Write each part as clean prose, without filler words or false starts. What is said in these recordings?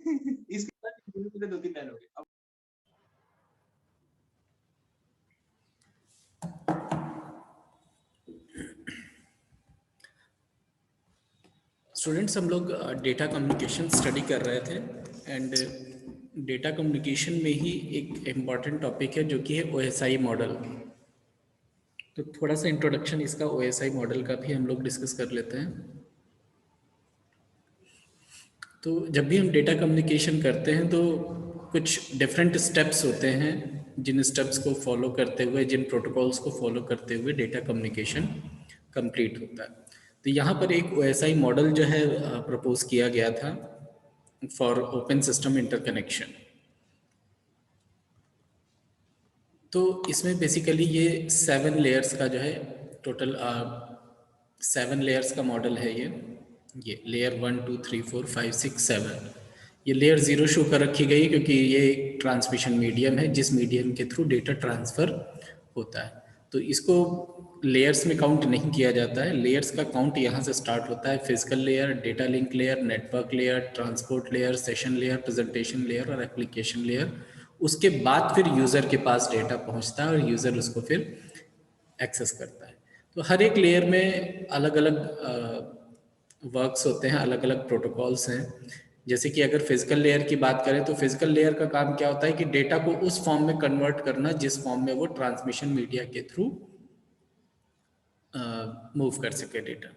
इसके बाद 2-3 लाइन हो गई। अब स्टूडेंट्स, हम लोग डेटा कम्युनिकेशन स्टडी कर रहे थे एंड डेटा कम्युनिकेशन में ही एक इम्पॉर्टेंट टॉपिक है जो कि है OSI मॉडल। तो थोड़ा सा इंट्रोडक्शन इसका OSI मॉडल का भी हम लोग डिस्कस कर लेते हैं। तो जब भी हम डेटा कम्युनिकेशन करते हैं तो कुछ डिफरेंट स्टेप्स होते हैं, जिन स्टेप्स को फॉलो करते हुए, जिन प्रोटोकॉल्स को फॉलो करते हुए डेटा कम्युनिकेशन कंप्लीट होता है। तो यहाँ पर एक OSI मॉडल जो है प्रपोज किया गया था फॉर ओपन सिस्टम इंटरकनेक्शन। तो इसमें बेसिकली ये 7 लेयर्स का जो है टोटल 7 लेयर्स का मॉडल है। ये लेयर 1 2 3 4 5 6 7। ये लेयर 0 शो कर रखी गई क्योंकि ये एक ट्रांसमिशन मीडियम है जिस मीडियम के थ्रू डेटा ट्रांसफ़र होता है। तो इसको लेयर्स में काउंट नहीं किया जाता है। लेयर्स का काउंट यहाँ से स्टार्ट होता है। Physical layer, data link layer, network layer, transport layer, session layer, presentation layer और एप्लीकेशन लेयर। उसके बाद फिर यूज़र के पास डेटा पहुँचता है और यूज़र उसको फिर एक्सेस करता है। तो हर एक लेयर में अलग अलग वर्क्स होते हैं, अलग अलग प्रोटोकॉल्स हैं। जैसे कि अगर फिजिकल लेयर की बात करें तो फिजिकल लेयर का काम क्या होता है कि डेटा को उस फॉर्म में कन्वर्ट करना जिस फॉर्म में वो ट्रांसमिशन मीडिया के थ्रू मूव कर सके डेटा।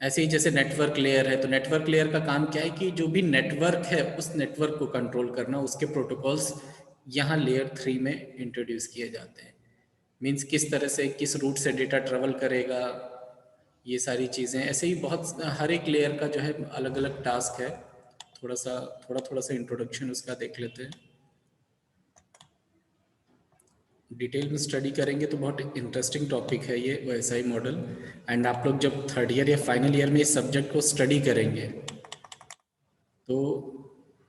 ऐसे ही जैसे नेटवर्क लेयर है, तो नेटवर्क लेयर का काम क्या है कि जो भी नेटवर्क है उस नेटवर्क को कंट्रोल करना, उसके प्रोटोकॉल्स यहाँ लेयर 3 में इंट्रोड्यूस किए जाते हैं। मीन्स किस तरह से, किस रूट से डेटा ट्रेवल करेगा, ये सारी चीज़ें। ऐसे ही बहुत हर एक लेयर का जो है अलग अलग टास्क है। थोड़ा सा इंट्रोडक्शन उसका देख लेते हैं। डिटेल में स्टडी करेंगे तो बहुत इंटरेस्टिंग टॉपिक है ये OSI मॉडल। एंड आप लोग जब 3rd ईयर या फाइनल ईयर में इस सब्जेक्ट को स्टडी करेंगे तो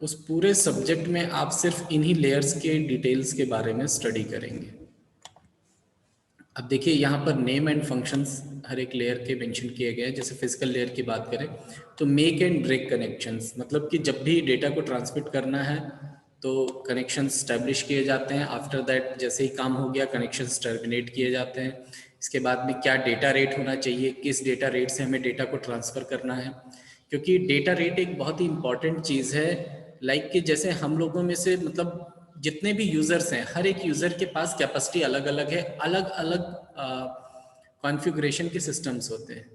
उस पूरे सब्जेक्ट में आप सिर्फ इन्हीं लेयर्स के डिटेल्स के बारे में स्टडी करेंगे। अब देखिए यहाँ पर नेम एंड फंक्शंस हर एक लेयर के मेंशन किए गए हैं। जैसे फिजिकल लेयर की बात करें तो मेक एंड ब्रेक कनेक्शंस, मतलब कि जब भी डेटा को ट्रांसमिट करना है तो कनेक्शन स्टैब्लिश किए जाते हैं। आफ्टर दैट जैसे ही काम हो गया कनेक्शन टर्मिनेट किए जाते हैं। इसके बाद में क्या डेटा रेट होना चाहिए, किस डेटा रेट से हमें डेटा को ट्रांसफ़र करना है, क्योंकि डेटा रेट एक बहुत ही इंपॉर्टेंट चीज़ है। लाइक कि जैसे हम लोगों में से मतलब जितने भी यूज़र्स हैं, हर एक यूज़र के पास कैपेसिटी अलग अलग है, अलग अलग कॉन्फ़िगरेशन के सिस्टम्स होते हैं।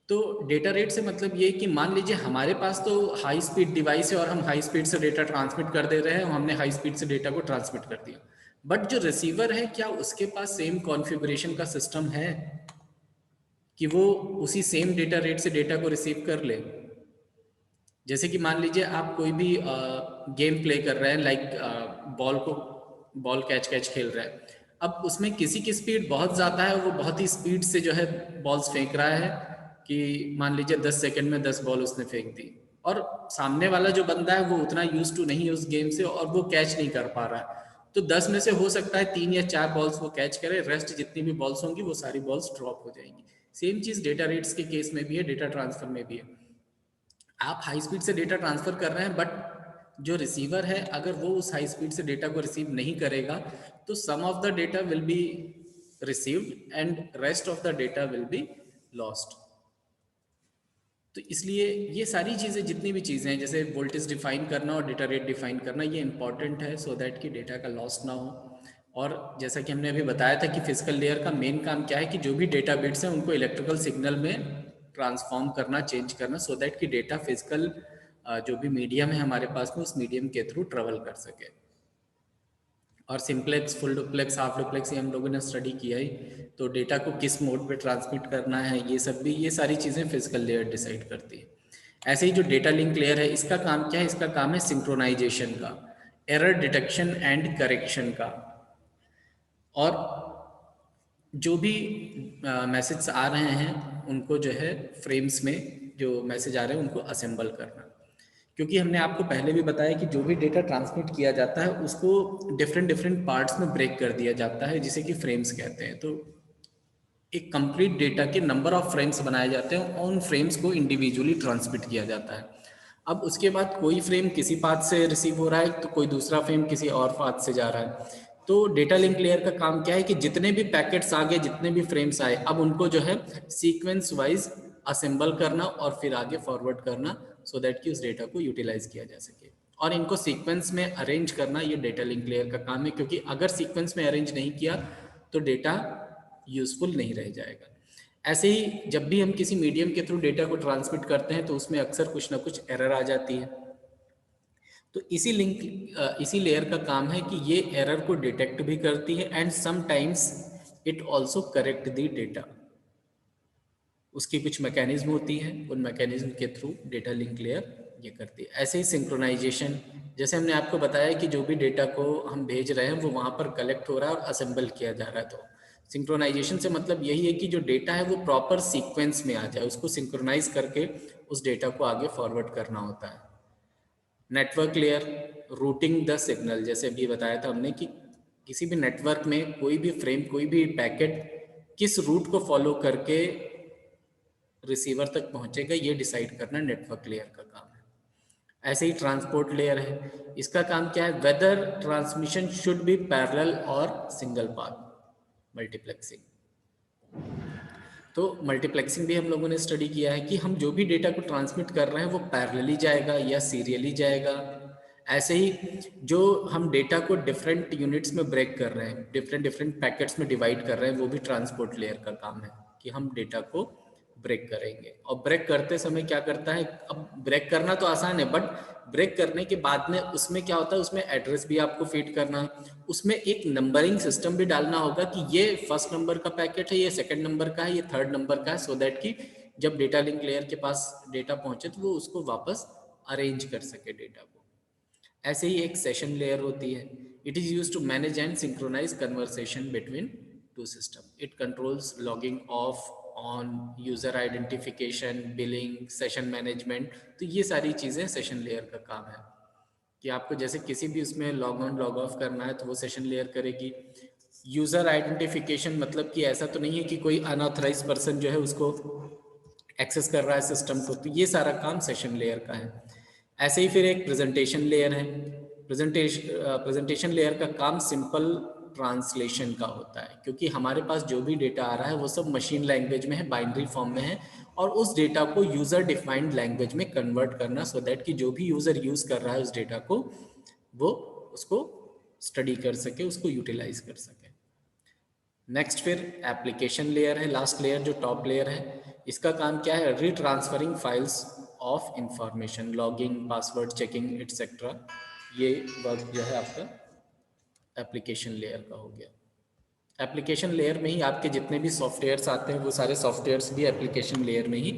तो डेटा रेट से मतलब ये कि मान लीजिए हमारे पास तो हाई स्पीड डिवाइस है और हम हाई स्पीड से डेटा ट्रांसमिट कर दे रहे हैं, हमने हाई स्पीड से डेटा को ट्रांसमिट कर दिया। बट जो रिसीवर है, क्या उसके पास सेम कॉन्फ़िगरेशन का सिस्टम है कि वो उसी सेम डेटा रेट से डेटा को रिसीव कर ले? जैसे कि मान लीजिए आप कोई भी गेम प्ले कर रहे हैं, लाइक बॉल कैच खेल रहे हैं। अब उसमें किसी की स्पीड बहुत ज़्यादा है, वो बहुत ही स्पीड से जो है बॉल्स फेंक रहा है कि मान लीजिए 10 सेकंड में 10 बॉल उसने फेंक दी, और सामने वाला जो बंदा है वो उतना यूज टू नहीं है उस गेम से और वो कैच नहीं कर पा रहा है। तो 10 में से हो सकता है 3 या 4 बॉल्स वो कैच करे, रेस्ट जितनी भी बॉल्स होंगी वो सारी बॉल्स ड्रॉप हो जाएंगी। सेम चीज़ डेटा रेट्स के केस में भी है, डेटा ट्रांसफर में भी है। आप हाई स्पीड से डेटा ट्रांसफ़र कर रहे हैं, बट जो रिसीवर है अगर वो उस हाई स्पीड से डेटा को रिसीव नहीं करेगा तो some of the data will be received and rest of the data will be lost. तो इसलिए ये सारी चीज़ें, जितनी भी चीज़ें हैं, जैसे वोल्टेज डिफाइन करना और डेटा रेट डिफाइन करना, ये इंपॉर्टेंट है सो दैट कि डेटा का लॉस ना हो। और जैसा कि हमने अभी बताया था कि फिजिकल लेयर का मेन काम क्या है कि जो भी डेटा बिट्स हैं उनको इलेक्ट्रिकल सिग्नल में ट्रांसफॉर्म करना, चेंज करना, सो दैट कि डेटा फिजिकल जो भी मीडियम है हमारे पास में उस मीडियम के थ्रू ट्रेवल कर सके। और simplex, full duplex, half duplex ये हम लोगों ने स्टडी किया ही। तो डेटा को किस मोड पे ट्रांसमिट करना है, ये सब भी, ये सारी चीज़ें फिजिकल लेयर डिसाइड करती है। ऐसे ही जो डेटा लिंक लेयर है, इसका काम क्या है? इसका काम है सिंक्रोनाइजेशन का, एरर डिटेक्शन एंड करेक्शन का, और जो भी मैसेज आ रहे हैं उनको जो है फ्रेम्स में जो मैसेज आ रहे हैं उनको असेंबल करना। क्योंकि हमने आपको पहले भी बताया कि जो भी डेटा ट्रांसमिट किया जाता है उसको डिफरेंट डिफरेंट पार्ट्स में ब्रेक कर दिया जाता है, जिसे कि फ्रेम्स कहते हैं। तो एक कंप्लीट डेटा के नंबर ऑफ फ्रेम्स बनाए जाते हैं और उन फ्रेम्स को इंडिविजुअली ट्रांसमिट किया जाता है। अब उसके बाद कोई फ्रेम किसी पाथ से रिसीव हो रहा है तो कोई दूसरा फ्रेम किसी और पाथ से जा रहा है। तो डेटा लिंक लेयर का काम क्या है कि जितने भी पैकेट्स आ गए, जितने भी फ्रेम्स आए, अब उनको जो है सीक्वेंस वाइज असेंबल करना और फिर आगे फॉरवर्ड करना, सो दैट कि उस डेटा को यूटिलाइज किया जा सके। और इनको सीक्वेंस में अरेंज करना ये डेटा लिंक लेयर का काम है, क्योंकि अगर सीक्वेंस में अरेंज नहीं किया तो डेटा यूजफुल नहीं रह जाएगा। ऐसे ही जब भी हम किसी मीडियम के थ्रू डेटा को ट्रांसमिट करते हैं तो उसमें अक्सर कुछ ना कुछ एरर आ जाती है। तो इसी लेयर का काम है कि ये एरर को डिटेक्ट भी करती है and sometimes it also correct the data. उसकी कुछ मैकेनिज्म होती है, उन मैकेनिज्म के थ्रू डेटा लिंक लेयर ये करती है। ऐसे ही सिंक्रोनाइजेशन, जैसे हमने आपको बताया कि जो भी डेटा को हम भेज रहे हैं वो वहाँ पर कलेक्ट हो रहा है और असेंबल किया जा रहा है। तो सिंक्रोनाइजेशन से मतलब यही है कि जो डेटा है वो प्रॉपर सीक्वेंस में आ जाए, उसको सिंक्रोनाइज करके उस डेटा को आगे फॉरवर्ड करना होता है। Network layer, routing the signal, जैसे अभी बताया था हमने कि किसी भी नेटवर्क में कोई भी फ्रेम, कोई भी पैकेट किस रूट को फॉलो करके रिसीवर तक पहुंचेगा, ये डिसाइड करना नेटवर्क लेयर का काम है। ऐसे ही ट्रांसपोर्ट लेयर है, इसका काम क्या है, whether transmission should be parallel और सिंगल पाथ, मल्टीप्लेक्सिंग। तो मल्टीप्लेक्सिंग भी हम लोगों ने स्टडी किया है कि हम जो भी डेटा को ट्रांसमिट कर रहे हैं वो पैरेलली जाएगा या सीरियली जाएगा। ऐसे ही जो हम डेटा को डिफरेंट यूनिट्स में ब्रेक कर रहे हैं, डिफरेंट डिफरेंट पैकेट्स में डिवाइड कर रहे हैं, वो भी ट्रांसपोर्ट लेयर का काम है कि हम डेटा को ब्रेक करेंगे। और ब्रेक करते समय क्या करता है, अब ब्रेक करना तो आसान है, बट ब्रेक करने के बाद में उसमें क्या होता है, उसमें एड्रेस भी आपको फीड करना है, उसमें एक नंबरिंग सिस्टम भी डालना होगा कि ये फर्स्ट नंबर का पैकेट है, ये सेकंड नंबर का है, ये थर्ड नंबर का है, सो दैट कि जब डेटा लिंक लेयर के पास डेटा पहुंचे तो वो उसको वापस अरेंज कर सके डेटा को। ऐसे ही एक सेशन लेयर होती है, it is used to manage and synchronise conversation between two system. It controls logging off, on, user identification, billing, session management. तो ये सारी चीजें सेशन लेयर का काम है कि आपको जैसे किसी भी उसमें लॉग ऑन लॉग ऑफ करना है तो वो सेशन लेयर करेगी। यूजर आइडेंटिफिकेशन मतलब कि ऐसा तो नहीं है कि कोई अनऑथराइज पर्सन जो है उसको एक्सेस कर रहा है सिस्टम को, तो ये सारा काम सेशन लेयर का है। ऐसे ही फिर एक प्रेजेंटेशन लेयर है। प्रेजेंटेशन लेयर का काम सिंपल ट्रांसलेशन का होता है, क्योंकि हमारे पास जो भी डेटा आ रहा है वो सब मशीन लैंग्वेज में है, बाइनरी फॉर्म में है, और उस डेटा को यूजर डिफाइंड लैंग्वेज में कन्वर्ट करना, सो दैट कि जो भी यूजर यूज कर रहा है उस डेटा को वो उसको स्टडी कर सके, उसको यूटिलाइज कर सके। नेक्स्ट फिर एप्लीकेशन लेयर है, लास्ट लेयर जो टॉप लेयर है। इसका काम क्या है, retransferring files of information, logging, password checking etcetera, ये वर्क जो है आपका एप्लीकेशन लेयर का हो गया। एप्लीकेशन लेयर में ही आपके जितने भी सॉफ्टवेयर्स आते हैं वो सारे सॉफ्टवेयर्स भी एप्लीकेशन लेयर में ही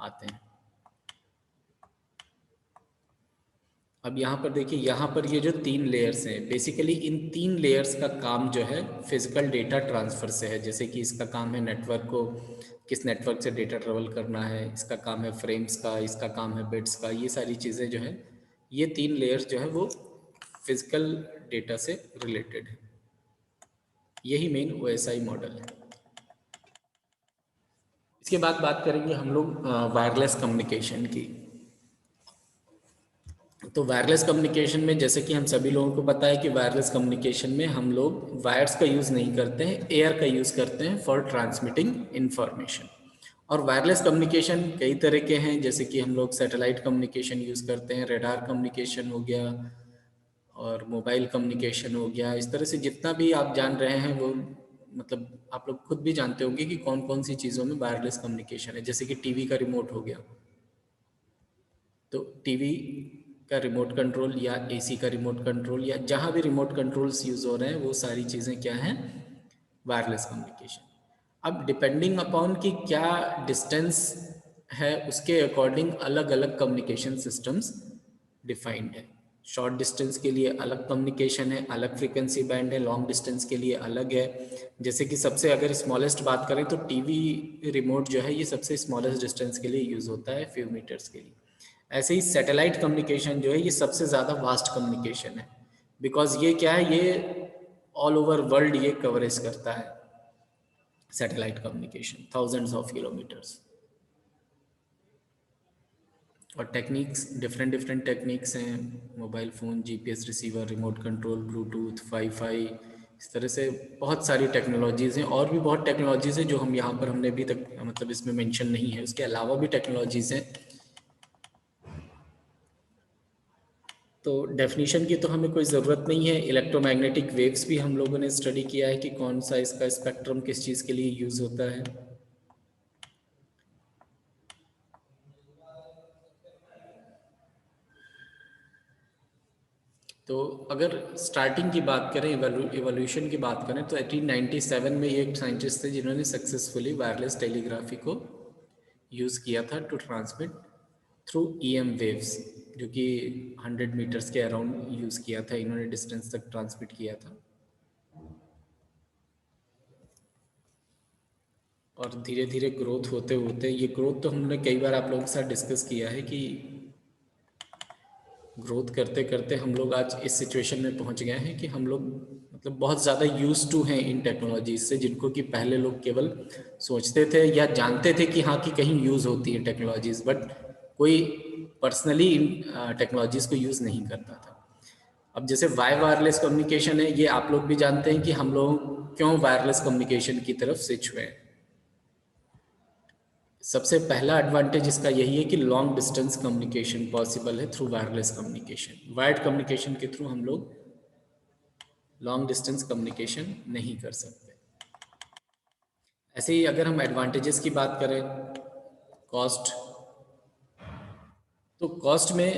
आते हैं। अब यहाँ पर देखिए, यहाँ पर ये जो 3 लेयर्स हैं, बेसिकली इन 3 लेयर्स का काम जो है फिजिकल डेटा ट्रांसफ़र से है। जैसे कि इसका काम है नेटवर्क को, किस नेटवर्क से डेटा ट्रेवल करना है, इसका काम है फ्रेम्स का, इसका काम है बिट्स का, ये सारी चीज़ें जो है, ये 3 लेयर्स जो है वो फिजिकल डेटा से रिलेटेड है। यही मेन OSI मॉडल है। इसके बाद बात करेंगे हम लोग वायरलेस कम्युनिकेशन की। तो वायरलेस कम्युनिकेशन में जैसे कि हम सभी लोगों को पता है कि वायरलेस कम्युनिकेशन में हम लोग वायर्स का यूज़ नहीं करते हैं, एयर का यूज़ करते हैं फॉर ट्रांसमिटिंग इंफॉर्मेशन। और वायरलेस कम्युनिकेशन कई तरह के हैं, जैसे कि हम लोग सैटेलाइट कम्युनिकेशन यूज़ करते हैं, रेडार कम्युनिकेशन हो गया और मोबाइल कम्युनिकेशन हो गया। इस तरह से जितना भी आप जान रहे हैं वो, मतलब आप लोग खुद भी जानते होंगे कि कौन कौन सी चीज़ों में वायरलेस कम्युनिकेशन है। जैसे कि टीवी का रिमोट हो गया, तो टीवी का रिमोट कंट्रोल या एसी का रिमोट कंट्रोल या जहाँ भी रिमोट कंट्रोल्स यूज़ हो रहे हैं वो सारी चीज़ें क्या हैं, वायरलेस कम्युनिकेशन। अब डिपेंडिंग अपॉन कि क्या डिस्टेंस है उसके अकॉर्डिंग अलग अलग कम्युनिकेशन सिस्टम्स डिफाइंड है। शॉर्ट डिस्टेंस के लिए अलग कम्युनिकेशन है, अलग फ्रीक्वेंसी बैंड है, लॉन्ग डिस्टेंस के लिए अलग है। जैसे कि सबसे अगर स्मॉलेस्ट बात करें तो टीवी रिमोट जो है ये सबसे स्मॉलेस्ट डिस्टेंस के लिए यूज़ होता है, फ्यू मीटर्स के लिए। ऐसे ही सैटेलाइट कम्युनिकेशन जो है ये सबसे ज़्यादा वास्ट कम्युनिकेशन है, बिकॉज ये क्या है, ये ऑल ओवर वर्ल्ड ये कवरेज करता है। Satellite communication thousands of kilometres. और टेक्निक्स डिफरेंट डिफरेंट टेक्निक्स हैं, mobile phone, GPS receiver, remote control, Bluetooth, wifi, इस तरह से बहुत सारी टेक्नोलॉजीज़ हैं। और भी बहुत टेक्नोलॉजीज़ हैं जो हम यहाँ पर हमने अभी तक मतलब इसमें मेंशन नहीं है, उसके अलावा भी टेक्नोलॉजीज़ हैं। तो डेफिनेशन की तो हमें कोई ज़रूरत नहीं है। इलेक्ट्रोमैग्नेटिक वेव्स भी हम लोगों ने स्टडी किया है कि कौन सा इसका स्पेक्ट्रम किस चीज़ के लिए यूज़ होता है। तो अगर स्टार्टिंग की बात करें, इवोल्यूशन की बात करें, तो 1897 में ये एक साइंटिस्ट थे जिन्होंने सक्सेसफुली वायरलेस टेलीग्राफी को यूज़ किया था to transmit through EM waves, जो कि 100 मीटर्स के अराउंड यूज़ किया था, इन्होंने डिस्टेंस तक ट्रांसमिट किया था। और धीरे धीरे ग्रोथ होते होते, ये ग्रोथ तो हमने कई बार आप लोगों के साथ डिस्कस किया है कि ग्रोथ करते करते हम लोग आज इस सिचुएशन में पहुंच गए हैं कि हम लोग मतलब बहुत ज़्यादा यूज टू हैं इन टेक्नोलॉजीज से, जिनको कि पहले लोग केवल सोचते थे या जानते थे कि हाँ कि कहीं यूज़ होती है टेक्नोलॉजीज, बट कोई पर्सनली इन टेक्नोलॉजीज को यूज़ नहीं करता था। अब जैसे वायरलेस कम्युनिकेशन है, ये आप लोग भी जानते हैं कि हम लोग क्यों वायरलेस कम्युनिकेशन की तरफ स्विच हुए हैं। सबसे पहला एडवांटेज इसका यही है कि लॉन्ग डिस्टेंस कम्युनिकेशन पॉसिबल है through wireless communication. Wired communication के थ्रू हम लोग लॉन्ग डिस्टेंस कम्युनिकेशन नहीं कर सकते। ऐसे ही अगर हम एडवांटेजेस की बात करें, कॉस्ट, तो कॉस्ट में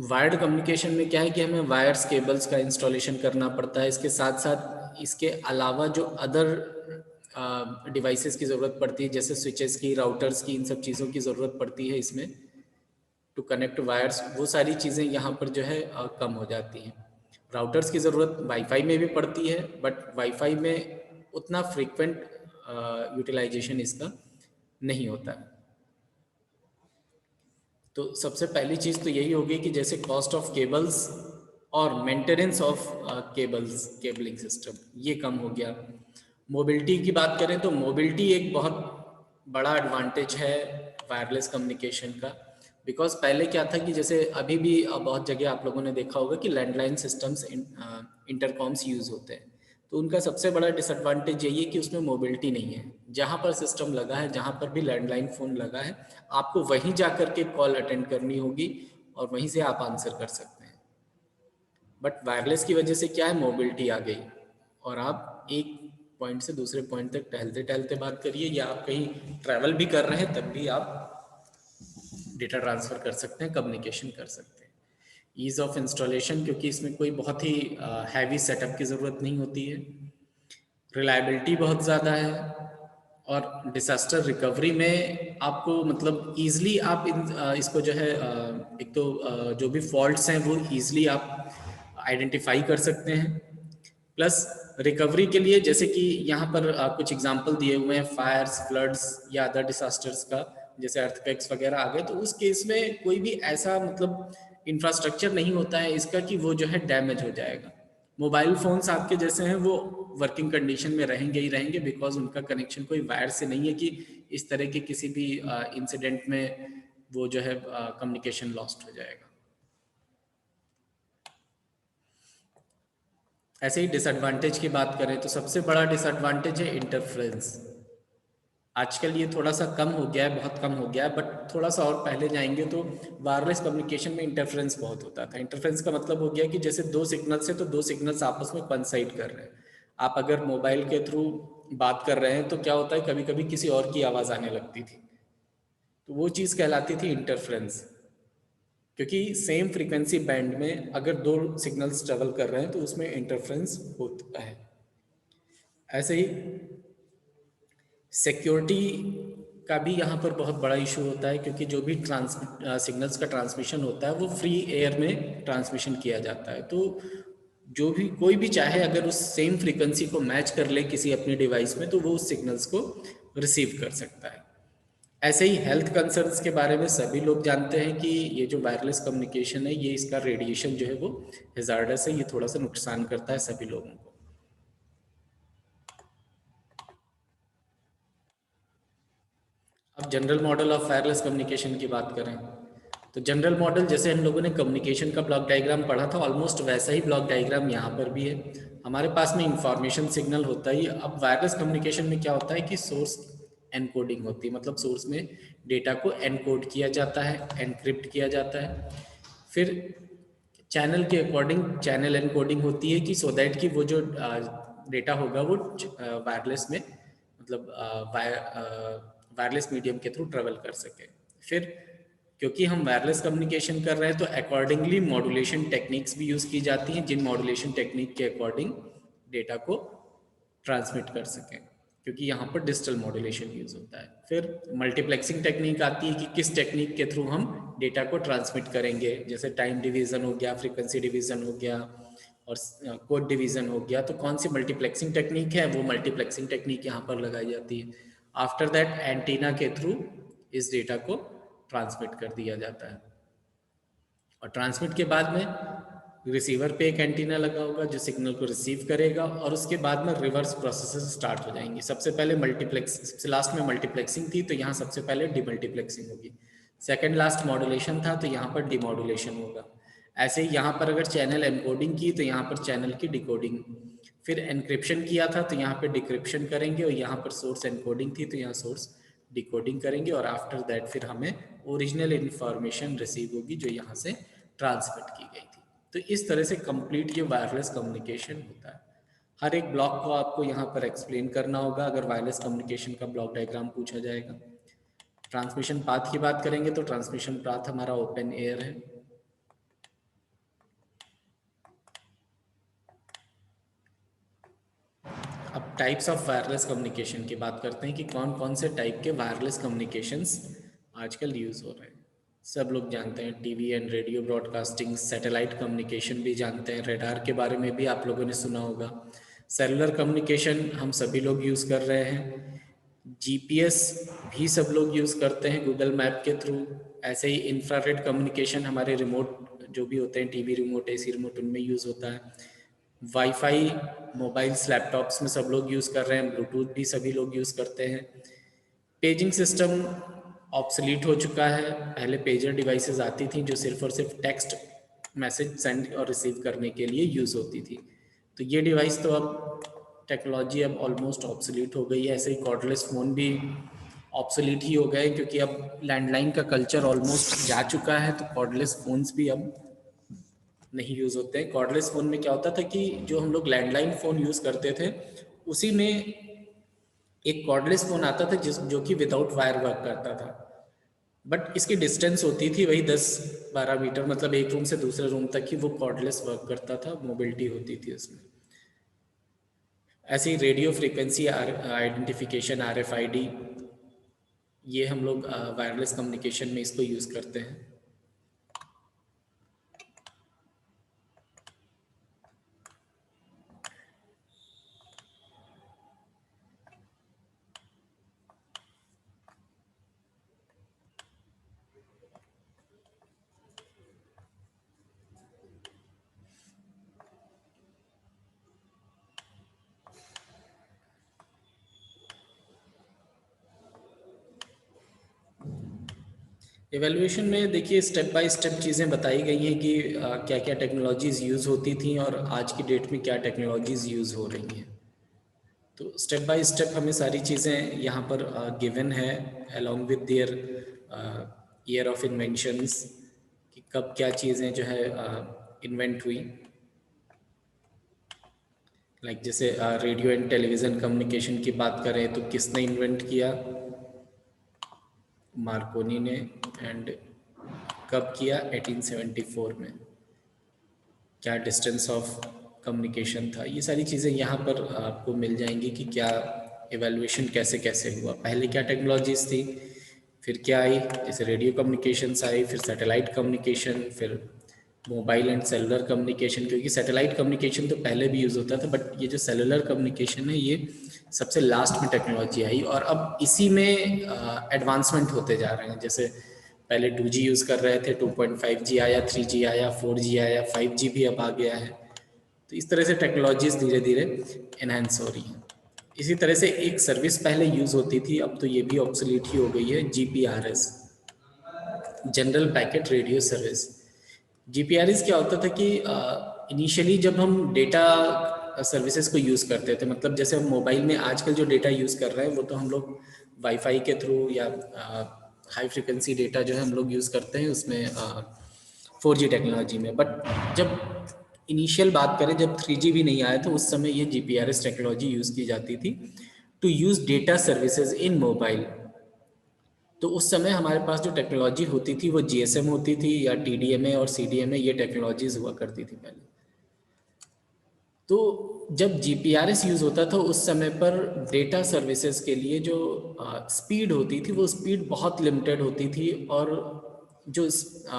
वायर्ड कम्युनिकेशन में क्या है कि हमें वायर्स केबल्स का इंस्टॉलेशन करना पड़ता है। इसके साथ साथ इसके अलावा जो अदर डिवाइसेस की ज़रूरत पड़ती है, जैसे स्विचेस की, राउटर्स की, इन सब चीज़ों की ज़रूरत पड़ती है इसमें टू कनेक्ट वायर्स, वो सारी चीज़ें यहाँ पर जो है कम हो जाती हैं। राउटर्स की ज़रूरत वाईफाई में भी पड़ती है, बट वाईफाई में उतना फ्रीक्वेंट यूटिलाइजेशन इसका नहीं होता है। तो सबसे पहली चीज़ तो यही होगी कि जैसे कॉस्ट ऑफ केबल्स और maintenance of cables, cabling system, ये कम हो गया। मोबिलिटी की बात करें तो मोबिलिटी एक बहुत बड़ा एडवांटेज है वायरलेस कम्युनिकेशन का। बिकॉज पहले क्या था कि जैसे अभी भी बहुत जगह आप लोगों ने देखा होगा कि लैंडलाइन सिस्टम्स, इंटरकॉम्स यूज़ होते हैं। तो उनका सबसे बड़ा डिसएडवांटेज यही है कि उसमें मोबिलिटी नहीं है। जहाँ पर सिस्टम लगा है, जहाँ पर भी लैंडलाइन फ़ोन लगा है, आपको वहीं जा कर के कॉल अटेंड करनी होगी और वहीं से आप आंसर कर सकते हैं। बट वायरलेस की वजह से क्या है, मोबिलिटी आ गई और आप एक पॉइंट से दूसरे पॉइंट तक टहलते टहलते बात करिए, या आप कहीं ट्रैवल भी कर रहे हैं तब भी आप डेटा ट्रांसफ़र कर सकते हैं, कम्युनिकेशन कर सकते हैं। ईज़ ऑफ इंस्टॉलेशन, क्योंकि इसमें कोई बहुत ही हैवी सेटअप की ज़रूरत नहीं होती है। रिलायबिलिटी बहुत ज़्यादा है। और डिसास्टर रिकवरी में आपको मतलब ईज़िली आप इसको जो है एक तो जो भी फॉल्ट्स हैं वो ईज़िली आप आइडेंटिफाई कर सकते हैं। प्लस रिकवरी के लिए जैसे कि यहाँ पर कुछ एग्जांपल दिए हुए हैं, फायर्स, फ्लड्स या अदर डिसास्टर्स का, जैसे अर्थक्वेक्स वगैरह आ गए, तो उस केस में कोई भी ऐसा मतलब इंफ्रास्ट्रक्चर नहीं होता है इसका कि वो जो है डैमेज हो जाएगा। मोबाइल फ़ोन्स आपके जैसे हैं वो वर्किंग कंडीशन में रहेंगे ही रहेंगे, बिकॉज उनका कनेक्शन कोई वायर से नहीं है कि इस तरह के किसी भी इंसिडेंट में वो जो है कम्युनिकेशन लॉस्ट हो जाएगा। ऐसे ही डिसएडवांटेज की बात करें तो सबसे बड़ा डिसएडवांटेज है इंटरफ्रेंस। आजकल ये थोड़ा सा कम हो गया है, बहुत कम हो गया है, बट थोड़ा सा और पहले जाएंगे तो वायरलेस कम्युनिकेशन में इंटरफ्रेंस बहुत होता था। इंटरफ्रेंस का मतलब हो गया कि जैसे दो सिग्नल्स है तो दो सिग्नल्स आपस में कोइंसाइड कर रहे हैं। आप अगर मोबाइल के थ्रू बात कर रहे हैं तो क्या होता है, कभी कभी किसी और की आवाज़ आने लगती थी, तो वो चीज़ कहलाती थी इंटरफ्रेंस। क्योंकि सेम फ्रीक्वेंसी बैंड में अगर दो सिग्नल्स ट्रेवल कर रहे हैं तो उसमें इंटरफ्रेंस होता है। ऐसे ही सिक्योरिटी का भी यहाँ पर बहुत बड़ा इशू होता है, क्योंकि जो भी सिग्नल्स का ट्रांसमिशन होता है वो फ्री एयर में ट्रांसमिशन किया जाता है। तो जो भी कोई भी चाहे अगर उस सेम फ्रीक्वेंसी को मैच कर ले किसी अपनी डिवाइस में तो वो उस सिग्नल्स को रिसीव कर सकता है। ऐसे ही हेल्थ कंसर्न्स के बारे में सभी लोग जानते हैं कि ये जो वायरलेस कम्युनिकेशन है, ये इसका रेडिएशन जो है वो हैजार्डस है, ये थोड़ा सा नुकसान करता है सभी लोगों को। अब general model of wireless communication की बात करें तो जनरल मॉडल जैसे हम लोगों ने कम्युनिकेशन का ब्लॉक डायग्राम पढ़ा था, ऑलमोस्ट वैसा ही ब्लॉक डायग्राम यहाँ पर भी है। हमारे पास में इंफॉर्मेशन सिग्नल होता ही। अब वायरलेस कम्युनिकेशन में क्या होता है कि सोर्स एनकोडिंग होती है, मतलब सोर्स में डेटा को एनकोड किया जाता है, एनक्रिप्ट किया जाता है। फिर चैनल के अकॉर्डिंग चैनल एनकोडिंग होती है कि सो दैट कि वो जो डेटा होगा वो वायरलेस में, मतलब वायरलेस मीडियम के थ्रू ट्रेवल कर सके। फिर क्योंकि हम वायरलेस कम्युनिकेशन कर रहे हैं तो अकॉर्डिंगली मॉड्यूलेशन टेक्निक्स भी यूज़ की जाती हैं, जिन मॉड्यूलेशन टेक्निक के अकॉर्डिंग डेटा को ट्रांसमिट कर सकें, क्योंकि यहाँ पर डिजिटल मॉड्यूलेशन यूज़ होता है। फिर मल्टीप्लेक्सिंग टेक्निक आती है कि किस टेक्निक के थ्रू हम डेटा को ट्रांसमिट करेंगे, जैसे टाइम डिवीज़न हो गया, फ्रीक्वेंसी डिवीज़न हो गया और कोड डिवीज़न हो गया। तो कौन सी मल्टीप्लेक्सिंग टेक्निक है, वो मल्टीप्लेक्सिंग टेक्निक यहाँ पर लगाई जाती है। आफ्टर दैट एंटीना के थ्रू इस डेटा को ट्रांसमिट कर दिया जाता है, और ट्रांसमिट के बाद में रिसीवर पे एक एंटीना लगा होगा जो सिग्नल को रिसीव करेगा, और उसके बाद में रिवर्स प्रोसेसेस स्टार्ट हो जाएंगी। सबसे पहले मल्टीप्लेक्स, सबसे लास्ट में मल्टीप्लेक्सिंग थी, तो यहाँ सबसे पहले डीमल्टीप्लेक्सिंग होगी। सेकंड लास्ट मॉड्यूलेशन था, तो यहाँ पर डिमॉड्यूलेशन होगा। ऐसे ही यहाँ पर अगर चैनल एनकोडिंग की तो यहाँ पर चैनल की डिकोडिंग, फिर एनक्रिप्शन किया था तो यहाँ पर डिक्रिप्शन करेंगे, और यहाँ पर सोर्स एनकोडिंग थी तो यहाँ सोर्स डिकोडिंग करेंगे, और आफ्टर दैट फिर हमें ओरिजिनल इंफॉर्मेशन रिसीव होगी जो यहाँ से ट्रांसमिट की गई थी। तो इस तरह से कंप्लीट ये वायरलेस कम्युनिकेशन होता है। हर एक ब्लॉक को आपको यहाँ पर एक्सप्लेन करना होगा अगर वायरलेस कम्युनिकेशन का ब्लॉक डायग्राम पूछा जाएगा। ट्रांसमिशन पाथ की बात करेंगे तो ट्रांसमिशन पाथ हमारा ओपन एयर है। अब टाइप्स ऑफ वायरलेस कम्युनिकेशन की बात करते हैं कि कौन कौन से टाइप के वायरलेस कम्युनिकेशंस आजकल यूज़ हो रहे हैं। सब लोग जानते हैं TV and radio broadcasting, satellite communication भी जानते हैं, रडार के बारे में भी आप लोगों ने सुना होगा। सेलुलर कम्युनिकेशन हम सभी लोग यूज़ कर रहे हैं, जीपीएस भी सब लोग यूज़ करते हैं गूगल मैप के थ्रू। ऐसे ही इंफ्रारेड कम्युनिकेशन हमारे रिमोट जो भी होते हैं, टीवी रिमोट, एसी रिमोट, उनमें यूज़ होता है। वाईफाई मोबाइल्स लैपटॉप्स में सब लोग यूज़ कर रहे हैं, ब्लूटूथ भी सभी लोग यूज़ करते हैं। पेजिंग सिस्टम ऑब्सोलीट हो चुका है। पहले पेजर डिवाइसेस आती थी जो सिर्फ और सिर्फ टेक्स्ट मैसेज सेंड और रिसीव करने के लिए यूज़ होती थी, तो ये डिवाइस तो अब टेक्नोलॉजी अब ऑलमोस्ट ऑब्सोलीट हो गई है। ऐसे ही कॉर्डलेस फ़ोन भी ऑब्सोलीट ही हो गए, क्योंकि अब लैंडलाइन का कल्चर ऑलमोस्ट जा चुका है, तो कॉर्डलेस फ़ोन्स भी अब नहीं यूज़ होते हैं। कॉर्डलेस फ़ोन में क्या होता था कि जो हम लोग लैंडलाइन फ़ोन यूज़ करते थे उसी में एक कॉर्डलेस फ़ोन आता था जो कि विदाउट वायर वर्क करता था, बट इसकी डिस्टेंस होती थी वही 10-12 मीटर, मतलब एक रूम से दूसरे रूम तक ही वो कॉर्डलेस वर्क करता था, मोबिलिटी होती थी उसमें। ऐसे ही रेडियो फ्रीक्वेंसी आइडेंटिफिकेशन, RFID, ये हम लोग वायरलेस कम्युनिकेशन में इसको यूज़ करते हैं। एवेल्यूएशन में देखिए स्टेप बाय स्टेप चीज़ें बताई गई हैं कि क्या क्या टेक्नोलॉजीज़ यूज़ होती थी और आज की डेट में क्या टेक्नोलॉजीज़ यूज़ हो रही हैं। तो स्टेप बाय स्टेप हमें सारी चीज़ें यहाँ पर गिवन है along with their year of inventions, कि कब क्या चीज़ें जो है इन्वेंट हुई। लाइक जैसे रेडियो एंड टेलीविज़न कम्युनिकेशन की बात करें तो किसने इन्वेंट किया, मार्कोनी ने, एंड कब किया, 1874 में। क्या डिस्टेंस ऑफ कम्युनिकेशन था, ये सारी चीज़ें यहाँ पर आपको मिल जाएंगी कि क्या एवेल्यूएशन कैसे कैसे हुआ, पहले क्या टेक्नोलॉजीज थी, फिर क्या आई, जैसे रेडियो कम्युनिकेशंस आई, फिर सैटेलाइट कम्युनिकेशन, फिर मोबाइल एंड सेलुलर कम्युनिकेशन। क्योंकि सैटेलाइट कम्युनिकेशन तो पहले भी यूज़ होता था, बट ये जो सेलुलर कम्युनिकेशन है ये सबसे लास्ट में टेक्नोलॉजी आई, और अब इसी में एडवांसमेंट होते जा रहे हैं। जैसे पहले 2G यूज़ कर रहे थे, 2.5G आया, 3G आया, 4G आया, 5G भी अब आ गया है। तो इस तरह से टेक्नोलॉजीज धीरे धीरे एनहेंस हो रही हैं। इसी तरह से एक सर्विस पहले यूज़ होती थी, अब तो ये भी ऑब्सोलीट ही हो गई है, GPRS। General packet radio service. GPRS क्या होता था कि इनिशियली जब हम डेटा सर्विसेज को यूज़ करते थे, मतलब जैसे हम मोबाइल में आजकल जो डेटा यूज़ कर रहे हैं वो तो हम लोग वाईफाई के थ्रू या हाई फ्रिक्वेंसी डेटा जो है हम लोग यूज़ करते हैं उसमें 4G टेक्नोलॉजी में। बट जब इनिशियल बात करें जब 3G भी नहीं आया तो उस समय ये जीपीआरएस टेक्नोलॉजी यूज़ की जाती थी to use data services in mobile. तो उस समय हमारे पास जो टेक्नोलॉजी होती थी वो जीएसएम होती थी या टीडीएमए और सीडीएमए, ये टेक्नोलॉजीज हुआ करती थी पहले। तो जब जीपीआरएस यूज़ होता था उस समय पर डेटा सर्विसेज के लिए जो स्पीड होती थी वो स्पीड बहुत लिमिटेड होती थी। और जो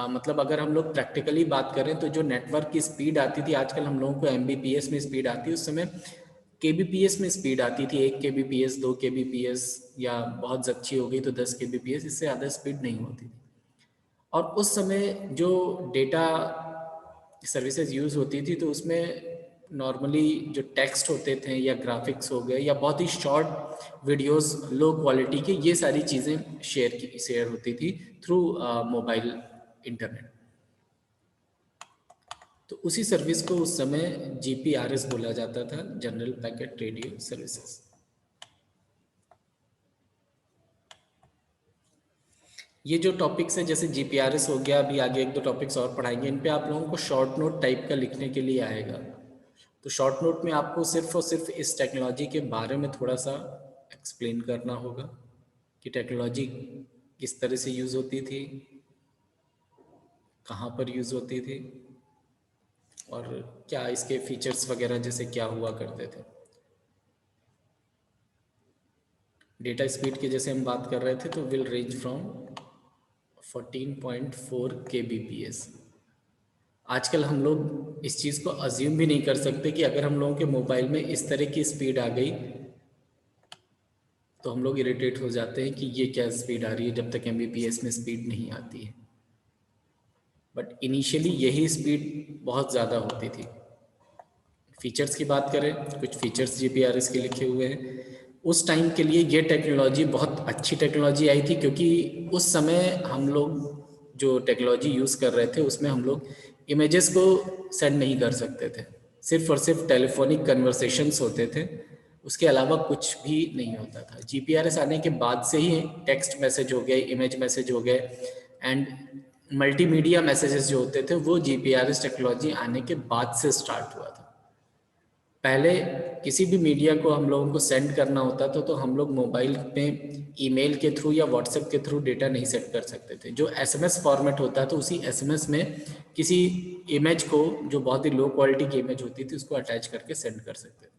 मतलब अगर हम लोग प्रैक्टिकली बात करें तो जो नेटवर्क की स्पीड आती थी, आजकल हम लोगों को एमबीपीएस में स्पीड आती है, उस समय केबीपीएस में स्पीड आती थी। 1 केबीपीएस 2 केबीपीएस या बहुत अच्छी हो गई तो 10 केबीपीएस, इससे ज़्यादा स्पीड नहीं होती थी। और उस समय जो डेटा सर्विसेज यूज़ होती थी तो उसमें नॉर्मली जो टेक्स्ट होते थे या ग्राफिक्स हो गए या बहुत ही शॉर्ट वीडियोस लो क्वालिटी के, ये सारी चीज़ें शेयर होती थी थ्रू मोबाइल इंटरनेट। तो उसी सर्विस को उस समय जीपीआरएस बोला जाता था, जनरल पैकेट रेडियो सर्विसेज। ये जो टॉपिक्स है जैसे जीपीआरएस हो गया, अभी आगे 1-2 टॉपिक्स और पढ़ाएंगे, इन पे आप लोगों को शॉर्ट नोट टाइप का लिखने के लिए आएगा। तो शॉर्ट नोट में आपको सिर्फ और सिर्फ इस टेक्नोलॉजी के बारे में थोड़ा सा एक्सप्लेन करना होगा कि टेक्नोलॉजी किस तरह से यूज़ होती थी, कहाँ पर यूज़ होती थी और क्या इसके फीचर्स वगैरह जैसे क्या हुआ करते थे। डेटा स्पीड की जैसे हम बात कर रहे थे तो विल रेंज फ्रॉम 14.4 kbps। आजकल हम लोग इस चीज़ को अज्यूम भी नहीं कर सकते कि अगर हम लोगों के मोबाइल में इस तरह की स्पीड आ गई तो हम लोग इरिटेट हो जाते हैं कि ये क्या स्पीड आ रही है, जब तक एमबीपीएस में स्पीड नहीं आती है। बट इनिशियली यही स्पीड बहुत ज़्यादा होती थी। फीचर्स की बात करें, कुछ फीचर्स जीपीआरएस के लिखे हुए हैं। उस टाइम के लिए ये टेक्नोलॉजी बहुत अच्छी टेक्नोलॉजी आई थी क्योंकि उस समय हम लोग जो टेक्नोलॉजी यूज़ कर रहे थे उसमें हम लोग इमेजेस को सेंड नहीं कर सकते थे, सिर्फ और सिर्फ टेलीफोनिक कन्वर्सेशंस होते थे, उसके अलावा कुछ भी नहीं होता था। जीपीआरएस आने के बाद से ही टेक्स्ट मैसेज हो गए, इमेज मैसेज हो गए एंड मल्टीमीडिया मैसेजेस जो होते थे वो जीपीआरएस टेक्नोलॉजी आने के बाद से स्टार्ट हुआ था। पहले किसी भी मीडिया को हम लोगों को सेंड करना होता था तो हम लोग मोबाइल में ईमेल के थ्रू या व्हाट्सएप के थ्रू डेटा नहीं सेंड कर सकते थे। जो एसएमएस फॉर्मेट होता था उसी एसएमएस में किसी इमेज को, जो बहुत ही लो क्वालिटी की इमेज होती थी, उसको अटैच करके सेंड कर सकते थे।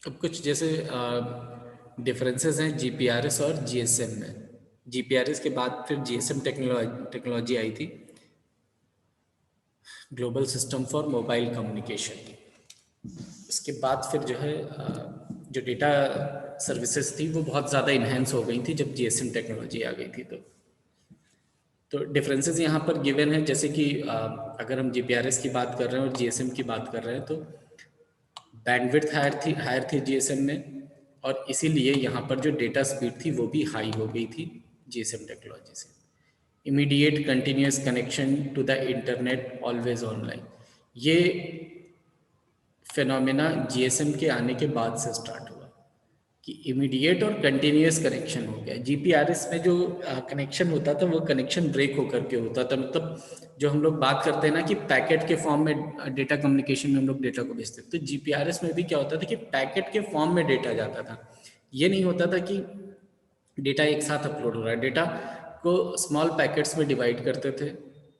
अब कुछ जैसे डिफरेंसेस हैं जीपीआरएस और जीएसएम में। जीपीआरएस के बाद फिर जीएसएम टेक्नोलॉजी आई थी, global system for mobile communication. इसके बाद फिर जो है जो डेटा सर्विसेज थी वो बहुत ज़्यादा इन्हेंस हो गई थी जब जीएसएम टेक्नोलॉजी आ गई थी। तो डिफरेंसेस यहाँ पर गिवन है, जैसे कि अगर हम जीपीआरएस की बात कर रहे हैं और जीएसएम की बात कर रहे हैं तो बैंडविड्थ हायर थी जीएसएम में, और इसीलिए यहाँ पर जो डेटा स्पीड थी वो भी हाई हो गई थी जीएसएम टेक्नोलॉजी से। Immediate continuous connection to the internet always online, ये फिनोमेना जीएसएम के आने के बाद से स्टार्ट हुआ कि इमीडिएट और कंटिन्यूस कनेक्शन हो गया। जीपीआरएस में जो कनेक्शन होता था वो कनेक्शन ब्रेक होकर के होता था, मतलब जो हम लोग बात करते हैं ना कि पैकेट के फॉर्म में डेटा कम्युनिकेशन में हम लोग डेटा को भेजते, तो जीपीआरएस में भी क्या होता था कि पैकेट के फॉर्म में डेटा जाता था। ये नहीं होता था कि डेटा एक साथ अपलोड हो रहा है, डेटा को स्मॉल पैकेट्स में डिवाइड करते थे।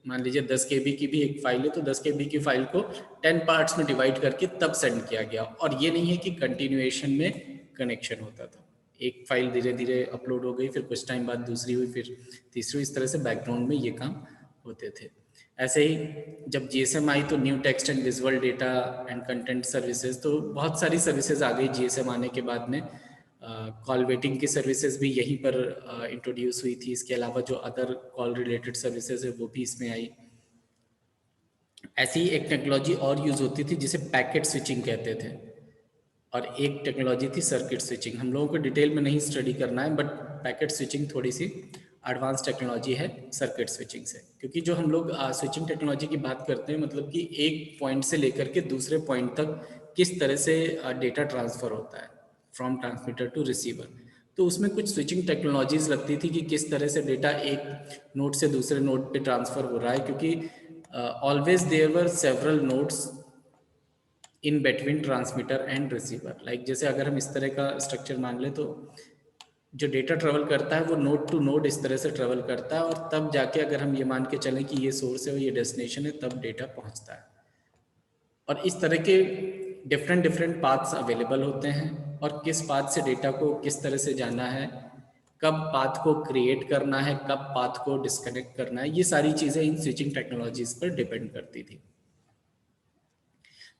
मान लीजिए 10 KB की भी एक फाइल है तो 10 KB की फाइल को 10 पार्ट्स में डिवाइड करके तब सेंड किया गया। और ये नहीं है कि कंटिन्यूएशन में कनेक्शन होता था, एक फाइल धीरे धीरे अपलोड हो गई, फिर कुछ टाइम बाद दूसरी हुई, फिर तीसरी, इस तरह से बैकग्राउंड में ये काम होते थे। ऐसे ही जब जीएसएम आई तो new text and visual data and content services, तो बहुत सारी सर्विसेज आ गई जीएसएम आने के बाद में। कॉल वेटिंग की सर्विसेज भी यहीं पर इंट्रोड्यूस हुई थी। इसके अलावा जो अदर कॉल रिलेटेड सर्विसेज है वो भी इसमें आई। ऐसी ही एक टेक्नोलॉजी और यूज़ होती थी जिसे पैकेट स्विचिंग कहते थे, और एक टेक्नोलॉजी थी सर्किट स्विचिंग। हम लोगों को डिटेल में नहीं स्टडी करना है, बट पैकेट स्विचिंग थोड़ी सी एडवांस टेक्नोलॉजी है सर्किट स्विचिंग से, क्योंकि जो हम लोग स्विचिंग टेक्नोलॉजी की बात करते हैं, मतलब कि एक पॉइंट से लेकर के दूसरे पॉइंट तक किस तरह से डेटा ट्रांसफ़र होता है फ्रॉम ट्रांसमीटर टू रिसीवर। तो उसमें कुछ स्विचिंग टेक्नोलॉजीज लगती थी कि किस तरह से डेटा एक नोड से दूसरे नोड पे ट्रांसफ़र हो रहा है, क्योंकि always there were several nodes in between transmitter and receiver. Like जैसे अगर हम इस तरह का स्ट्रक्चर मान लें, तो जो डेटा ट्रेवल करता है वो नोड टू नोड इस तरह से ट्रेवल करता है, और तब जाके अगर हम ये मान के चलें कि ये सोर्स है और ये डेस्टिनेशन है, तब डेटा पहुंचता है। और इस तरह के डिफरेंट डिफरेंट पाथ्स अवेलेबल होते हैं, और किस पाथ से डेटा को किस तरह से जाना है, कब पाथ को क्रिएट करना है, कब पाथ को डिस्कनेक्ट करना है, ये सारी चीज़ें इन स्विचिंग टेक्नोलॉजीज पर डिपेंड करती थी।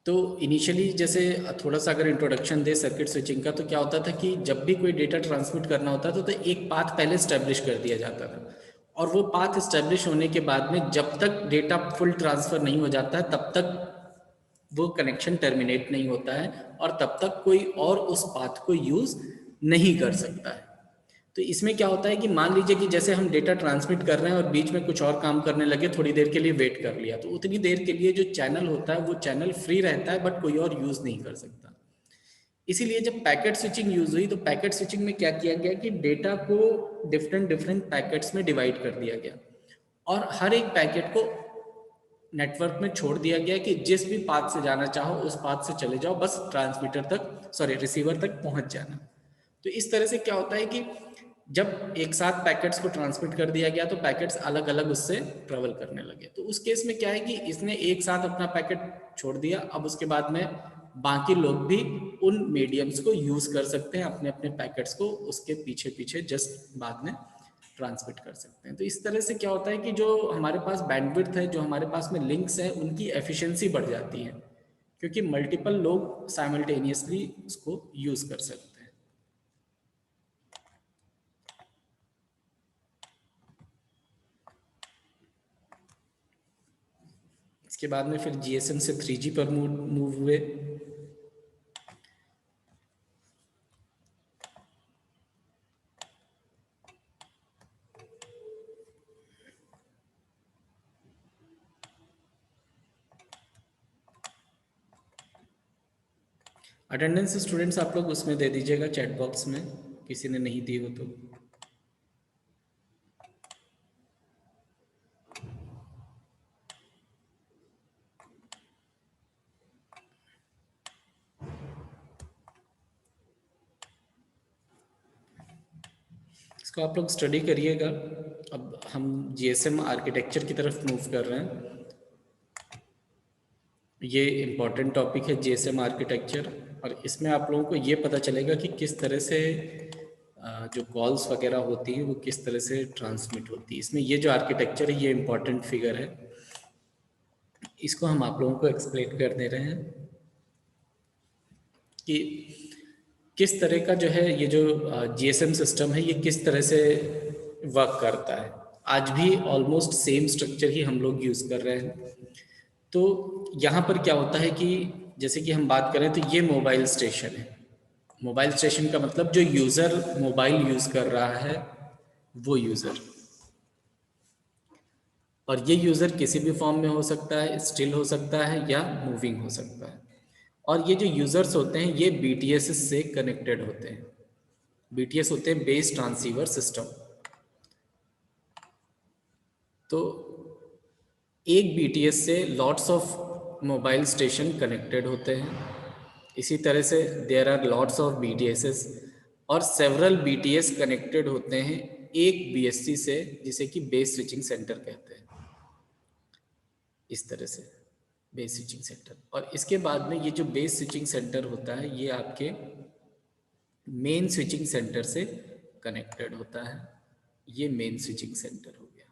तो इनिशियली जैसे थोड़ा सा अगर इंट्रोडक्शन दे सर्किट स्विचिंग का, तो क्या होता था कि जब भी कोई डेटा ट्रांसमिट करना होता था तो एक पाथ पहले स्टैब्लिश कर दिया जाता था, और वो पाथ स्टैब्लिश होने के बाद में जब तक डेटा फुल ट्रांसफ़र नहीं हो जाता है तब तक वो कनेक्शन टर्मिनेट नहीं होता है, और तब तक कोई और उस पाथ को यूज़ नहीं कर सकता है। तो इसमें क्या होता है कि मान लीजिए कि जैसे हम डेटा ट्रांसमिट कर रहे हैं और बीच में कुछ और काम करने लगे, थोड़ी देर के लिए वेट कर लिया, तो उतनी देर के लिए जो चैनल होता है वो चैनल फ्री रहता है, बट कोई और यूज़ नहीं कर सकता। इसीलिए जब पैकेट स्विचिंग यूज़ हुई, तो पैकेट स्विचिंग में क्या किया गया कि डेटा को डिफरेंट डिफरेंट पैकेट्स में डिवाइड कर दिया गया, और हर एक पैकेट को नेटवर्क में छोड़ दिया गया कि जिस भी पाथ से जाना चाहो उस पाथ से चले जाओ, बस ट्रांसमीटर तक, सॉरी, रिसीवर तक पहुंच जाना। तो इस तरह से क्या होता है कि जब एक साथ पैकेट्स को ट्रांसमिट कर दिया गया, तो पैकेट्स अलग अलग उससे ट्रेवल करने लगे। तो उस केस में क्या है कि इसने एक साथ अपना पैकेट छोड़ दिया, अब उसके बाद में बाकी लोग भी उन मीडियम्स को यूज़ कर सकते हैं, अपने अपने पैकेट्स को उसके पीछे पीछे जस्ट बाद में ट्रांसमिट कर सकते हैं। तो इस तरह से क्या होता है कि जो हमारे पास बैंडविड्थ है, जो हमारे पास में लिंक्स है, उनकी एफिशिएंसी बढ़ जाती है, क्योंकि मल्टीपल लोग साइमल्टेनियसली उसको यूज़ कर सकते हैं। इसके बाद में फिर जीएसएम से 3G पर मूव हुए। अटेंडेंस स्टूडेंट्स आप लोग उसमें दे दीजिएगा चैट बॉक्स में, किसी ने नहीं दी हो तो। इसको आप लोग स्टडी करिएगा। अब हम जीएसएम आर्किटेक्चर की तरफ मूव कर रहे हैं। ये इम्पॉर्टेंट टॉपिक है जीएसएम आर्किटेक्चर, और इसमें आप लोगों को ये पता चलेगा कि किस तरह से जो कॉल्स वगैरह होती हैं वो किस तरह से ट्रांसमिट होती है। इसमें ये जो आर्किटेक्चर है ये इम्पॉर्टेंट फिगर है, इसको हम आप लोगों को एक्सप्लेन कर दे रहे हैं कि किस तरह का जो है ये जो जीएसएम सिस्टम है ये किस तरह से वर्क करता है। आज भी ऑलमोस्ट सेम स्ट्रक्चर ही हम लोग यूज़ कर रहे हैं। तो यहाँ पर क्या होता है कि जैसे कि हम बात करें तो ये मोबाइल स्टेशन है। मोबाइल स्टेशन का मतलब जो यूज़र मोबाइल यूज़ कर रहा है वो यूज़र, और ये यूज़र किसी भी फॉर्म में हो सकता है, स्टिल हो सकता है या मूविंग हो सकता है। और ये जो यूज़र्स होते हैं ये BTS से कनेक्टेड होते हैं। BTS होते हैं बेस ट्रांसीवर सिस्टम। तो एक BTS से lots of mobile station connected होते हैं। इसी तरह से there are lots of BTS और सेवरल BTS कनेक्टेड होते हैं एक BSC से, जिसे कि बेस स्विचिंग सेंटर कहते हैं। इस तरह से बेस स्विचिंग सेंटर, और इसके बाद में ये जो बेस स्विचिंग सेंटर होता है ये आपके मेन स्विचिंग सेंटर से कनेक्टेड होता है। ये मेन स्विचिंग सेंटर हो गया।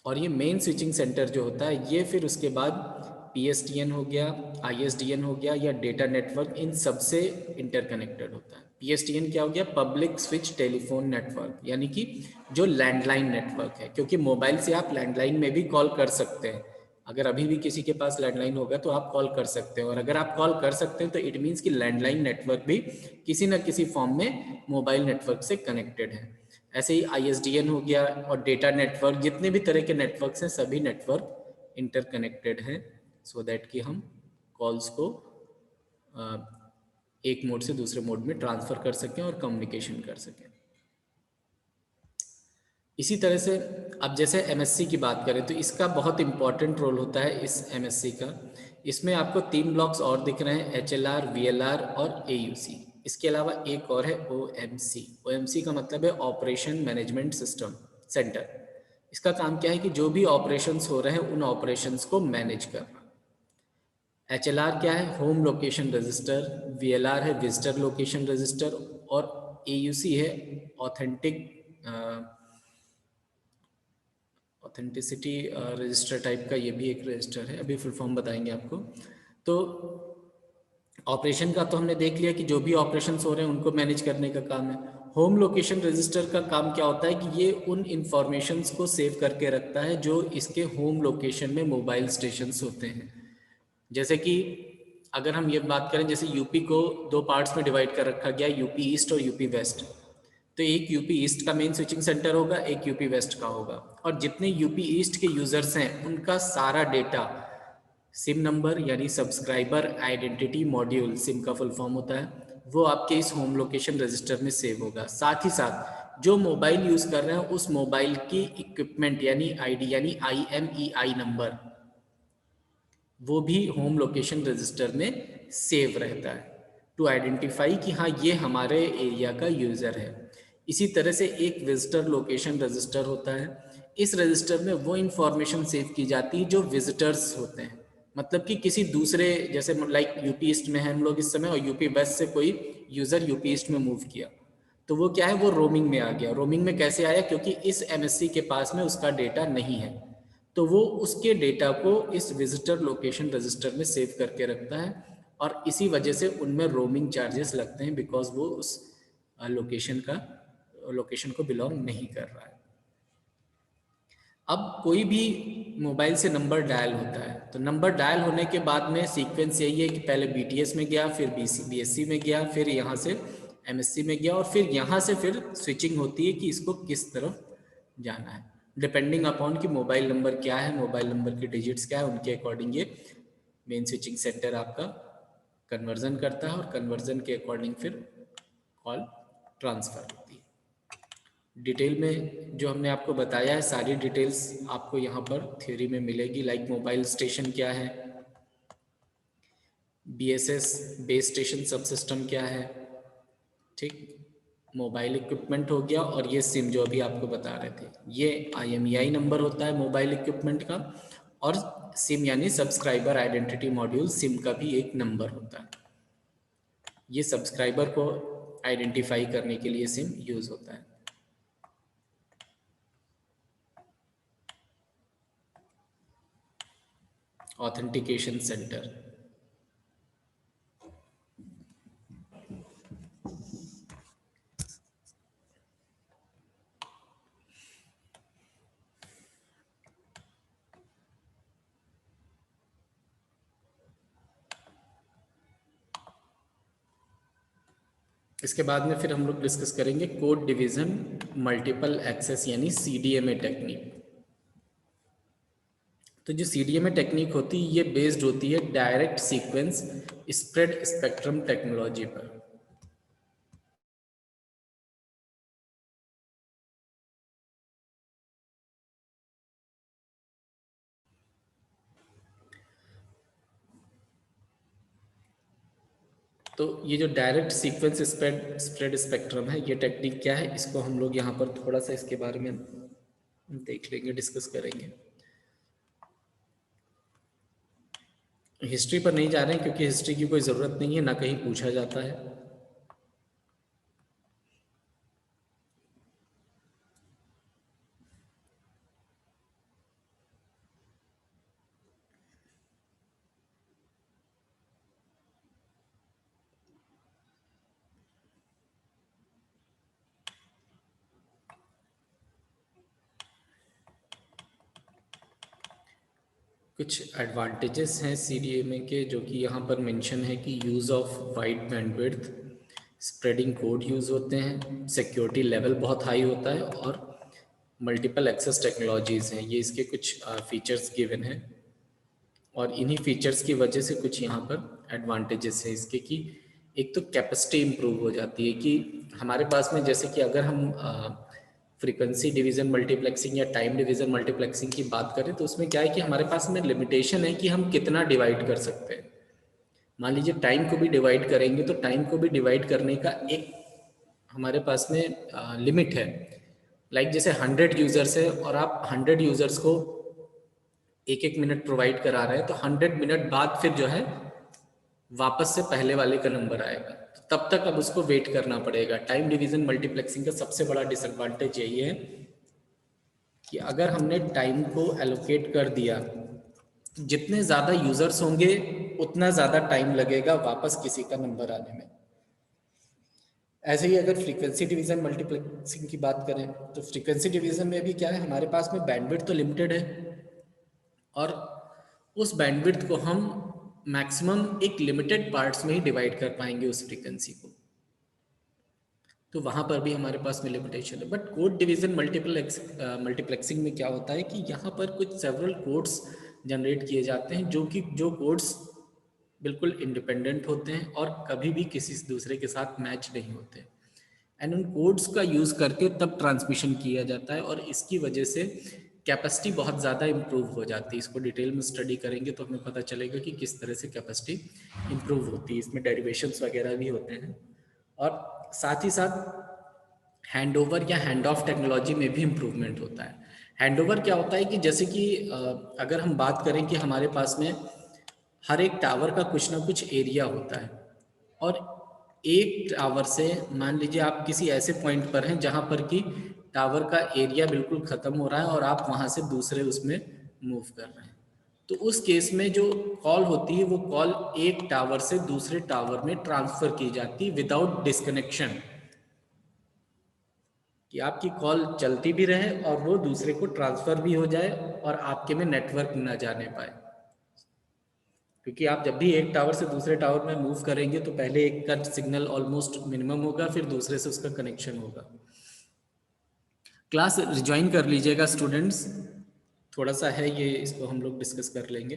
और ये मेन स्विचिंग सेंटर जो होता है ये फिर उसके बाद PSTN हो गया, ISDN हो गया या डेटा नेटवर्क, इन सबसे इंटरकनेक्टेड होता है। PSTN क्या हो गया? पब्लिक स्विच टेलीफोन नेटवर्क, यानी कि जो लैंडलाइन नेटवर्क है, क्योंकि मोबाइल से आप लैंडलाइन में भी कॉल कर सकते हैं। अगर अभी भी किसी के पास लैंडलाइन होगा तो आप कॉल कर सकते हैं, और अगर आप कॉल कर सकते हैं तो इट मीन्स कि लैंडलाइन नेटवर्क भी किसी न किसी फॉर्म में मोबाइल नेटवर्क से कनेक्टेड है। ऐसे ही ISDN हो गया, और डेटा नेटवर्क, जितने भी तरह के नेटवर्क्स हैं सभी नेटवर्क इंटरकनेक्टेड हैं, सो दैट कि हम कॉल्स को एक मोड से दूसरे मोड में ट्रांसफ़र कर सकें और कम्युनिकेशन कर सकें। इसी तरह से अब जैसे MSC की बात करें तो इसका बहुत इंपॉर्टेंट रोल होता है इस MSC का। इसमें आपको 3 ब्लॉक्स और दिख रहे हैं, HLR, VLR और AUC। इसके अलावा एक और है OMC। OMC का मतलब है ऑपरेशन मैनेजमेंट सिस्टम सेंटर। इसका काम क्या है कि जो भी ऑपरेशंस हो रहे हैं उन ऑपरेशंस को मैनेज करना। HLR क्या है? Home location register. VLR है विजिटर लोकेशन रजिस्टर, और AUC है ऑथेंटिसिटी रजिस्टर टाइप का, ये भी एक रजिस्टर है, अभी फुल फॉर्म बताएंगे आपको। तो ऑपरेशन का तो हमने देख लिया कि जो भी ऑपरेशंस हो रहे हैं उनको मैनेज करने का काम है। होम लोकेशन रजिस्टर का काम क्या होता है कि ये उन इंफॉर्मेशंस को सेव करके रखता है जो इसके होम लोकेशन में मोबाइल स्टेशंस होते हैं। जैसे कि अगर हम ये बात करें, जैसे यूपी को 2 पार्ट्स में डिवाइड कर रखा गया, यूपी ईस्ट और यूपी वेस्ट। तो एक यूपी ईस्ट का मेन स्विचिंग सेंटर होगा, एक यूपी वेस्ट का होगा, और जितने यूपी ईस्ट के यूजर्स हैं उनका सारा डेटा सिम नंबर यानी सब्सक्राइबर आइडेंटिटी मॉड्यूल, सिम का फुल फॉर्म होता है, वो आपके इस होम लोकेशन रजिस्टर में सेव होगा। साथ ही साथ जो मोबाइल यूज़ कर रहे हैं उस मोबाइल की इक्विपमेंट यानी आईडी यानी IMEI नंबर, वो भी होम लोकेशन रजिस्टर में सेव रहता है टू आइडेंटिफाई कि हाँ ये हमारे एरिया का यूज़र है। इसी तरह से एक विजिटर लोकेशन रजिस्टर होता है। इस रजिस्टर में वो इंफॉर्मेशन सेव की जाती है जो विजिटर्स होते हैं, मतलब कि किसी दूसरे, जैसे लाइक यूपी ईस्ट में है हम लोग इस समय, और यूपी वेस्ट से कोई यूज़र यूपी ईस्ट में मूव किया, तो वो क्या है, वो रोमिंग में आ गया। रोमिंग में कैसे आया? क्योंकि इस MSC के पास में उसका डेटा नहीं है, तो वो उसके डेटा को इस विजिटर लोकेशन रजिस्टर में सेव करके रखता है, और इसी वजह से उनमें रोमिंग चार्जेस लगते हैं, बिकॉज वो उस लोकेशन को बिलोंग नहीं कर रहा है। अब कोई भी मोबाइल से नंबर डायल होता है, तो नंबर डायल होने के बाद में सीक्वेंस यही है कि पहले BTS में गया, फिर BSC में गया, फिर यहाँ से MSC में गया, और फिर यहाँ से फिर स्विचिंग होती है कि इसको किस तरफ जाना है, डिपेंडिंग अपॉन कि मोबाइल नंबर क्या है, मोबाइल नंबर की डिजिट्स क्या है, उनके अकॉर्डिंग ये मेन स्विचिंग सेंटर आपका कन्वर्जन करता है, और कन्वर्जन के अकॉर्डिंग फिर कॉल ट्रांसफ़र होती है। डिटेल में जो हमने आपको बताया है सारी डिटेल्स आपको यहाँ पर थ्योरी में मिलेगी, लाइक मोबाइल स्टेशन क्या है, BSS बेस स्टेशन सब सिस्टम क्या है, ठीक, मोबाइल इक्विपमेंट हो गया, और ये सिम जो अभी आपको बता रहे थे, ये IMEI नंबर होता है मोबाइल इक्विपमेंट का, और सिम यानी सब्सक्राइबर आइडेंटिटी मॉड्यूल, सिम का भी एक नंबर होता है। ये सब्सक्राइबर को आइडेंटिफाई करने के लिए सिम यूज़ होता है। ऑथेंटिकेशन सेंटर, इसके बाद में फिर हम लोग डिस्कस करेंगे कोड डिवीज़न मल्टीपल एक्सेस यानी CDMA टेक्निक। तो जो CDMA टेक्निक होती है ये बेस्ड होती है direct sequence spread spectrum technology पर। तो ये जो डायरेक्ट सीक्वेंस स्प्रेड स्पेक्ट्रम है, ये टेक्निक क्या है, इसको हम लोग यहाँ पर थोड़ा सा इसके बारे में देख लेंगे, डिस्कस करेंगे। हिस्ट्री पर नहीं जा रहे हैं क्योंकि हिस्ट्री की कोई ज़रूरत नहीं है, ना कहीं पूछा जाता है। कुछ एडवांटेजेस हैं CDMA के जो कि यहाँ पर मेंशन है कि use of wide bandwidth, spreading code use होते हैं, सिक्योरिटी लेवल बहुत हाई होता है और मल्टीपल एक्सेस टेक्नोलॉजीज़ हैं। ये इसके कुछ फीचर्स गिवन हैं और इन्हीं फीचर्स की वजह से कुछ यहाँ पर एडवांटेजेस हैं इसके कि एक तो कैपेसिटी इम्प्रूव हो जाती है कि हमारे पास में जैसे कि अगर हम फ्रीक्वेंसी डिवीज़न मल्टीप्लेक्सिंग या टाइम डिवीज़न मल्टीप्लेक्सिंग की बात करें तो उसमें क्या है कि हमारे पास में लिमिटेशन है कि हम कितना डिवाइड कर सकते हैं। मान लीजिए टाइम को भी डिवाइड करेंगे तो टाइम को भी डिवाइड करने का एक हमारे पास में लिमिट है। लाइक जैसे 100 यूज़र्स है और आप 100 यूज़र्स को एक एक मिनट प्रोवाइड करा रहे हैं तो 100 मिनट बाद फिर जो है वापस से पहले वाले का नंबर आएगा, तो तब तक अब उसको वेट करना पड़ेगा। टाइम डिवीज़न मल्टीप्लेक्सिंग का सबसे बड़ा डिसएडवांटेज यही है कि अगर हमने टाइम को एलोकेट कर दिया, जितने ज़्यादा यूज़र्स होंगे उतना ज़्यादा टाइम लगेगा वापस किसी का नंबर आने में। ऐसे ही अगर फ्रीक्वेंसी डिवीज़न मल्टीप्लेक्सिंग की बात करें तो फ्रीक्वेंसी डिवीज़न में भी क्या है, हमारे पास में बैंडविड्थ तो लिमिटेड है और उस बैंडविड्थ को हम मैक्सिमम एक लिमिटेड पार्ट्स में ही डिवाइड कर पाएंगे उस फ्रीक्वेंसी को, तो वहाँ पर भी हमारे पास में लिमिटेशन है। बट कोड डिवीज़न मल्टीप्लेक्सिंग में क्या होता है कि यहाँ पर कुछ सेवरल कोड्स जनरेट किए जाते हैं जो कोड्स बिल्कुल इंडिपेंडेंट होते हैं और कभी भी किसी दूसरे के साथ मैच नहीं होते एंड उन कोड्स का यूज़ करके तब ट्रांसमिशन किया जाता है और इसकी वजह से कैपेसिटी बहुत ज़्यादा इम्प्रूव हो जाती है। इसको डिटेल में स्टडी करेंगे तो हमें पता चलेगा कि किस तरह से कैपेसिटी इम्प्रूव होती है। इसमें डेरिवेशंस वगैरह भी होते हैं और साथ ही साथ हैंड ओवर या हैंड ऑफ टेक्नोलॉजी में भी इम्प्रूवमेंट होता है। हैंड ओवर क्या होता है कि जैसे कि अगर हम बात करें कि हमारे पास में हर एक टावर का कुछ ना कुछ एरिया होता है और एक टावर से मान लीजिए आप किसी ऐसे पॉइंट पर हैं जहाँ पर कि टावर का एरिया बिल्कुल ख़त्म हो रहा है और आप वहाँ से दूसरे उसमें मूव कर रहे हैं, तो उस केस में जो कॉल होती है वो कॉल एक टावर से दूसरे टावर में ट्रांसफ़र की जाती है विदाउट डिस्कनेक्शन, कि आपकी कॉल चलती भी रहे और वो दूसरे को ट्रांसफ़र भी हो जाए और आपके में नेटवर्क ना जाने पाए। क्योंकि आप जब भी एक टावर से दूसरे टावर में मूव करेंगे तो पहले एक का सिग्नल ऑलमोस्ट मिनिमम होगा, फिर दूसरे से उसका कनेक्शन होगा। क्लास रिज्वाइन कर लीजिएगा स्टूडेंट्स, थोड़ा सा है ये, इसको हम लोग डिस्कस कर लेंगे।